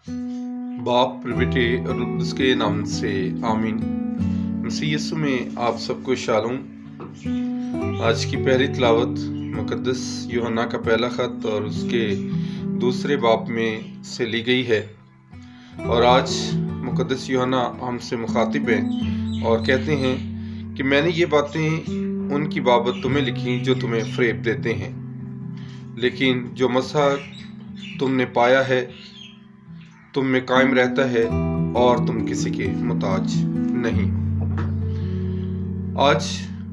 बाप बेटे और उसके नाम से आमीन। मसीह यीशु में आप सबको शालोम। आज की पहली तिलावत मुकद्दस यूहन्ना का पहला खत और उसके दूसरे बाप में से ली गई है। और आज मुकद्दस यूहन्ना हमसे मुखातिब हैं और कहते हैं कि मैंने ये बातें उनकी बाबत तुम्हें लिखी जो तुम्हें फ़रेब देते हैं, लेकिन जो मसीह तुमने पाया है तुम में कायम रहता है और तुम किसी के मुताज नहीं। आज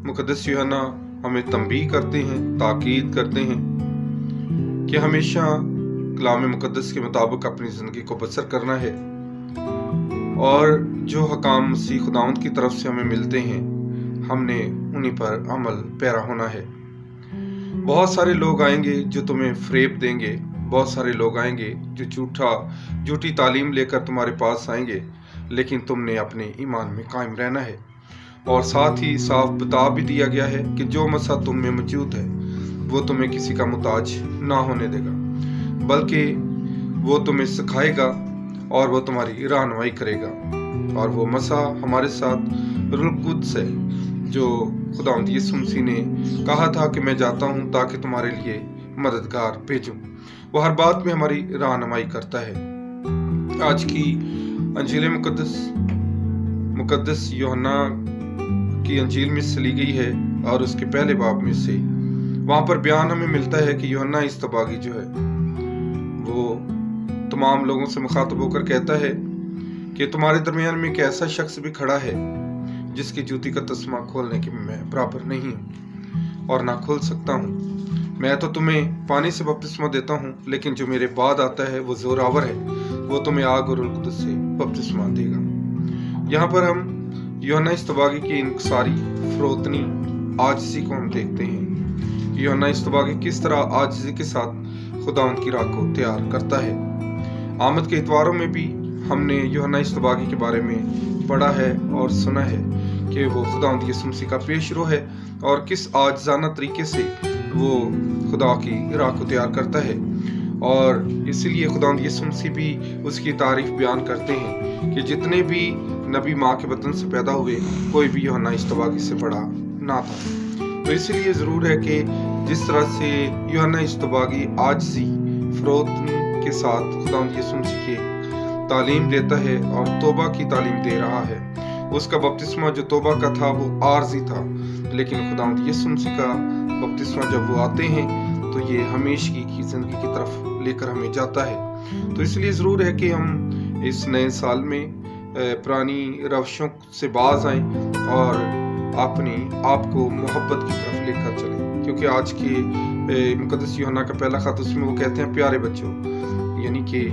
मुकद्दस यूहन्ना हमें तंबीह करते हैं, ताकीद करते हैं कि हमेशा कलाम मुकद्दस के मुताबिक अपनी ज़िंदगी को बसर करना है और जो हकाम मसीह खुदावंद की तरफ से हमें मिलते हैं हमने उन्हीं पर अमल पैरा होना है। बहुत सारे लोग आएंगे जो तुम्हें फ़रेब देंगे, बहुत सारे लोग आएंगे जो झूठी तालीम लेकर तुम्हारे पास आएंगे, लेकिन तुमने अपने ईमान में कायम रहना है। और साथ ही साफ बता भी दिया गया है कि जो मसीह तुम में मौजूद है वो तुम्हें किसी का मुताज ना होने देगा, बल्कि वो तुम्हें सिखाएगा और वो तुम्हारी रहनुमाई करेगा। और वो मसीह हमारे साथ रूह कुद्स है, जो खुदावंद यीशु मसीह ने कहा था कि मैं जाता हूँ ताकि तुम्हारे लिए मददगार भेजूं। वो हर बात में हमारी रहनुमाई करता है। आज की अंजील मुकद्दस यूहन्ना की अंजील में से ली गई है और उसके पहले बाब में से वहाँ पर बयान हमें मिलता है कि यूहन्ना इस्तबागी जो है वो तमाम लोगों से मुखातब होकर कहता है कि तुम्हारे दरमियान में एक ऐसा शख्स भी खड़ा है जिसकी जूती का तस्मा खोलने की मैं बराबर नहीं हूँ और ना खोल सकता हूँ। मैं तो तुम्हें पानी से बपतिस्मा देता हूँ, लेकिन जो मेरे बाद आता है वो जोरावर है, वो तुम्हें आग और रूह कुद्स से बपतिस्मा देगा। यहाँ पर हम यूहन्ना इस्तबागी की इंकसारी, फरोतनी, आजिज़ी को हम देखते हैं कि यूहन्ना इस्तबागी किस तरह आजिज़ी के साथ खुदावंद की राह को तैयार करता है। आमद के इतवारों में भी हमने यूहन्ना इस्तबागी के बारे में पढ़ा है और सुना है कि वो खुदावंद यीशु मसीह का पेशरो है और किस आजिज़ाना तरीके से वो खुदा की राह को तैयार करता है। और इसीलिए खुदावंद यीशु मसीह भी उसकी तारीफ बयान करते हैं कि जितने भी नबी माँ के बतन से पैदा हुए कोई भी यूहन्ना इस्तबागी से बड़ा ना था। तो इसीलिए ज़रूर है कि जिस तरह से यूहन्ना इस्तबागी आजिज़ी, फरोतनी के साथ खुदावंद यीशु मसीह की तालीम देता है और तौबा की तालीम दे रहा है। उसका बपतिस्मा जो तौबा का था वो आर्जी था, लेकिन खुदावंद यीशु मसीह का बपतिस्मा जब वो आते हैं तो ये हमेशगी की ज़िंदगी की तरफ लेकर हमें जाता है। तो इसलिए ज़रूर है कि हम इस नए साल में पुरानी रवशों से बाज आएं और अपने आप को मोहब्बत की तरफ लेकर चलें, क्योंकि आज के मुकद्दस यूहन्ना का पहला खत उसमें वो कहते हैं प्यारे बच्चों, यानी कि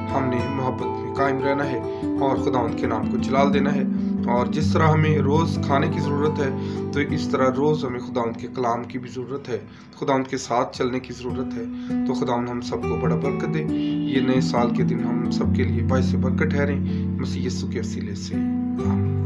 हमने मोहब्बत में कायम रहना है और खुदावंद के नाम को जलाल देना है। और जिस तरह हमें रोज़ खाने की ज़रूरत है तो इस तरह रोज़ हमें खुदावंद के कलाम की भी ज़रूरत है, खुदावंद के साथ चलने की ज़रूरत है। तो खुदावंद हम सबको बड़ा बरकत दे। ये नए साल के दिन हम सबके लिए बाइस बरकत ठहरें, मसीह यीशु के वसीले से आमीन।